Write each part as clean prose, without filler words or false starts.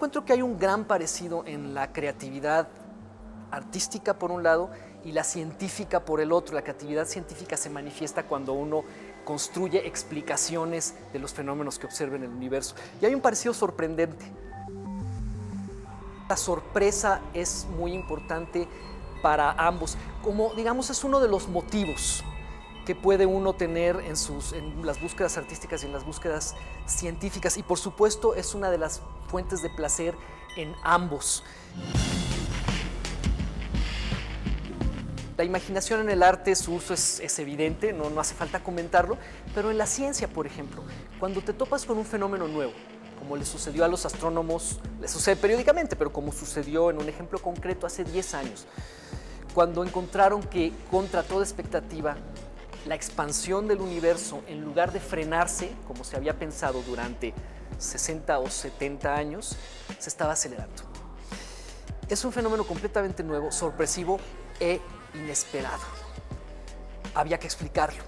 encuentro que hay un gran parecido en la creatividad artística por un lado y la científica por el otro. La creatividad científica se manifiesta cuando uno construye explicaciones de los fenómenos que observa en el universo. Y hay un parecido sorprendente. La sorpresa es muy importante para ambos. Como, digamos, es uno de los motivos que puede uno tener en las búsquedas artísticas y en las búsquedas científicas. Y por supuesto es una de las fuentes de placer en ambos. La imaginación en el arte, su uso es evidente, no hace falta comentarlo, pero en la ciencia, por ejemplo, cuando te topas con un fenómeno nuevo, como le sucedió a los astrónomos, le sucede periódicamente, pero como sucedió en un ejemplo concreto hace 10 años, cuando encontraron que, contra toda expectativa, la expansión del universo, en lugar de frenarse, como se había pensado durante 60 o 70 años, se estaba acelerando. Es un fenómeno completamente nuevo, sorpresivo e inesperado. Había que explicarlo.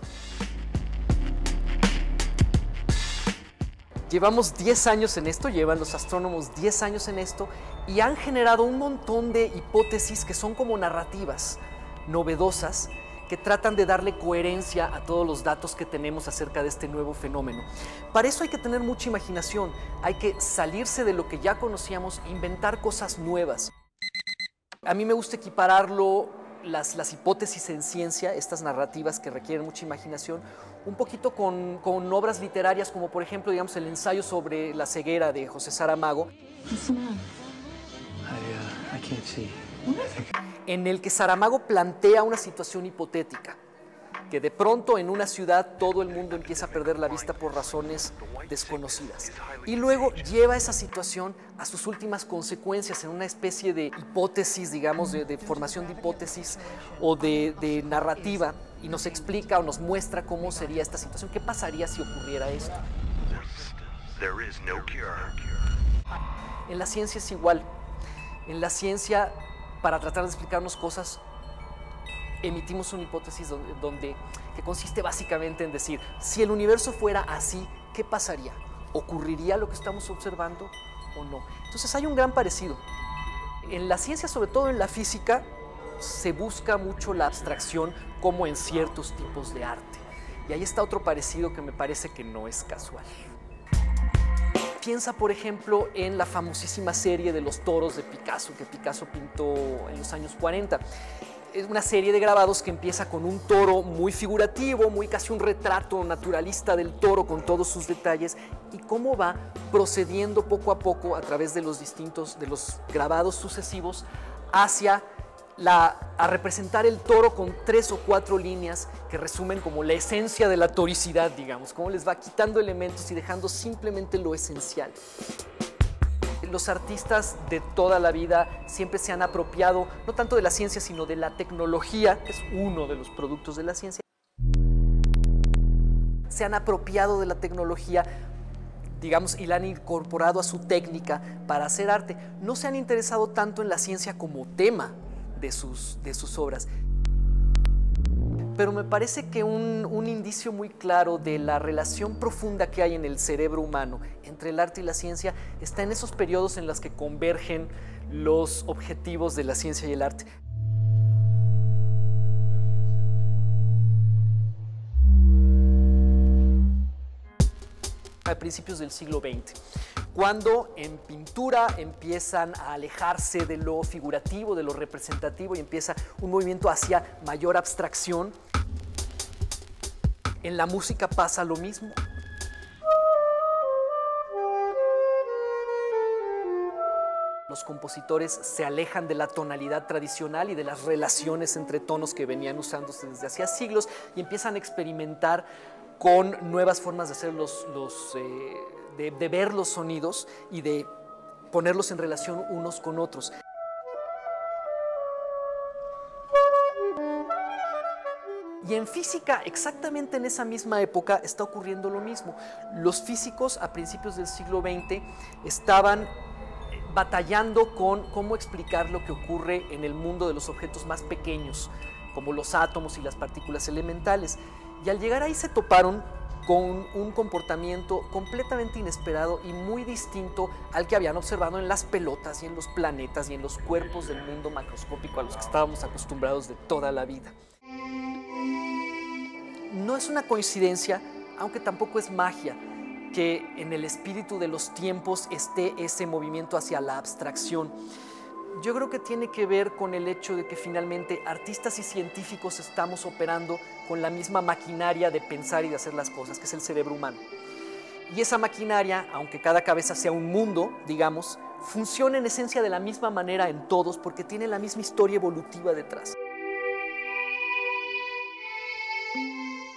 Llevamos 10 años en esto, llevan los astrónomos 10 años en esto y han generado un montón de hipótesis que son como narrativas novedosas que tratan de darle coherencia a todos los datos que tenemos acerca de este nuevo fenómeno. Para eso hay que tener mucha imaginación, hay que salirse de lo que ya conocíamos, inventar cosas nuevas. A mí me gusta equipararlo, las hipótesis en ciencia, estas narrativas que requieren mucha imaginación, un poquito con obras literarias como por ejemplo, digamos, el ensayo sobre la ceguera de José Saramago, en el que Saramago plantea una situación hipotética, que de pronto en una ciudad todo el mundo empieza a perder la vista por razones desconocidas. Y luego lleva esa situación a sus últimas consecuencias en una especie de hipótesis, digamos, de formación de hipótesis o de narrativa, y nos explica o nos muestra cómo sería esta situación, qué pasaría si ocurriera esto. En la ciencia es igual. En la ciencia, para tratar de explicarnos cosas, emitimos una hipótesis que consiste básicamente en decir, si el universo fuera así, ¿qué pasaría? ¿Ocurriría lo que estamos observando o no? Entonces hay un gran parecido. En la ciencia, sobre todo en la física, se busca mucho la abstracción como en ciertos tipos de arte. Y ahí está otro parecido que me parece que no es casual. Piensa, por ejemplo, en la famosísima serie de los toros de Picasso, que Picasso pintó en los años 40. Es una serie de grabados que empieza con un toro muy figurativo, muy casi un retrato naturalista del toro con todos sus detalles, y cómo va procediendo poco a través de los grabados sucesivos a representar el toro con 3 o 4 líneas que resumen como la esencia de la toricidad, digamos, cómo les va quitando elementos y dejando simplemente lo esencial. Los artistas de toda la vida siempre se han apropiado, no tanto de la ciencia, sino de la tecnología, que es uno de los productos de la ciencia. Se han apropiado de la tecnología, digamos, y la han incorporado a su técnica para hacer arte. No se han interesado tanto en la ciencia como tema de sus obras. Pero me parece que un indicio muy claro de la relación profunda que hay en el cerebro humano entre el arte y la ciencia está en esos periodos en los que convergen los objetivos de la ciencia y el arte. A principios del siglo XX, cuando en pintura empiezan a alejarse de lo figurativo, de lo representativo, y empieza un movimiento hacia mayor abstracción. En la música pasa lo mismo. Los compositores se alejan de la tonalidad tradicional y de las relaciones entre tonos que venían usándose desde hacía siglos y empiezan a experimentar con nuevas formas de hacer de ver los sonidos y de ponerlos en relación unos con otros. Y en física, exactamente en esa misma época, está ocurriendo lo mismo. Los físicos a principios del siglo XX estaban batallando con cómo explicar lo que ocurre en el mundo de los objetos más pequeños, como los átomos y las partículas elementales. Y al llegar ahí se toparon con un comportamiento completamente inesperado y muy distinto al que habían observado en las pelotas y en los planetas y en los cuerpos del mundo macroscópico a los que estábamos acostumbrados de toda la vida. No es una coincidencia, aunque tampoco es magia, que en el espíritu de los tiempos esté ese movimiento hacia la abstracción. Yo creo que tiene que ver con el hecho de que finalmente artistas y científicos estamos operando con la misma maquinaria de pensar y de hacer las cosas, que es el cerebro humano. Y esa maquinaria, aunque cada cabeza sea un mundo, digamos, funciona en esencia de la misma manera en todos porque tiene la misma historia evolutiva detrás.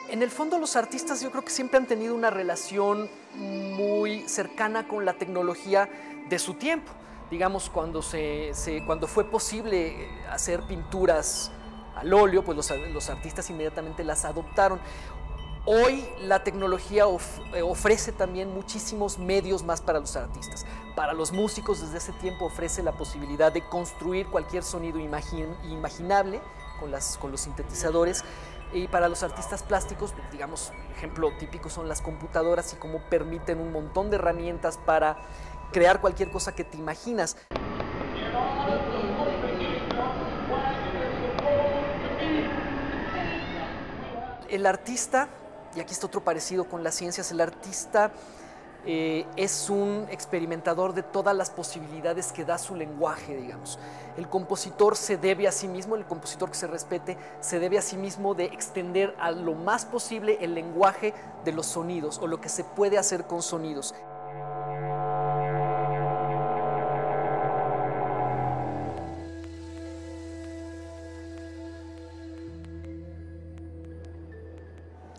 En el fondo, los artistas yo creo que siempre han tenido una relación muy cercana con la tecnología de su tiempo. Digamos, cuando fue posible hacer pinturas al óleo, pues los artistas inmediatamente las adoptaron. Hoy la tecnología ofrece también muchísimos medios más para los artistas. Para los músicos, desde ese tiempo ofrece la posibilidad de construir cualquier sonido imaginable con los sintetizadores. Y para los artistas plásticos, digamos, ejemplo típico son las computadoras y cómo permiten un montón de herramientas para crear cualquier cosa que te imaginas. El artista, y aquí está otro parecido con las ciencias, el artista es un experimentador de todas las posibilidades que da su lenguaje, digamos. El compositor se debe a sí mismo, el compositor que se respete, se debe a sí mismo de extender a lo más posible el lenguaje de los sonidos o lo que se puede hacer con sonidos.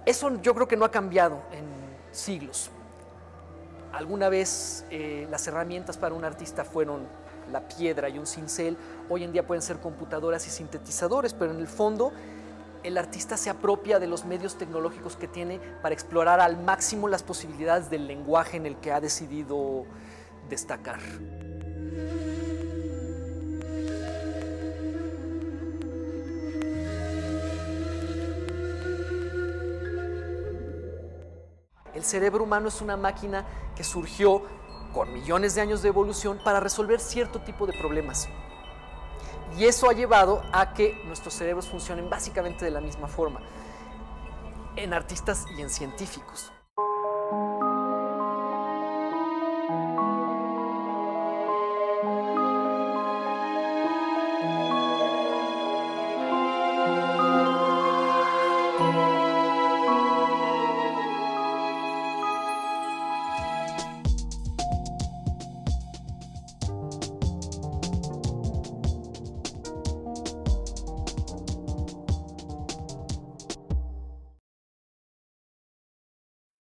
Eso yo creo que no ha cambiado en siglos. Alguna vez las herramientas para un artista fueron la piedra y un cincel. Hoy en día pueden ser computadoras y sintetizadores, pero en el fondo el artista se apropia de los medios tecnológicos que tiene para explorar al máximo las posibilidades del lenguaje en el que ha decidido destacar. El cerebro humano es una máquina que surgió con millones de años de evolución para resolver cierto tipo de problemas. Y eso ha llevado a que nuestros cerebros funcionen básicamente de la misma forma, en artistas y en científicos.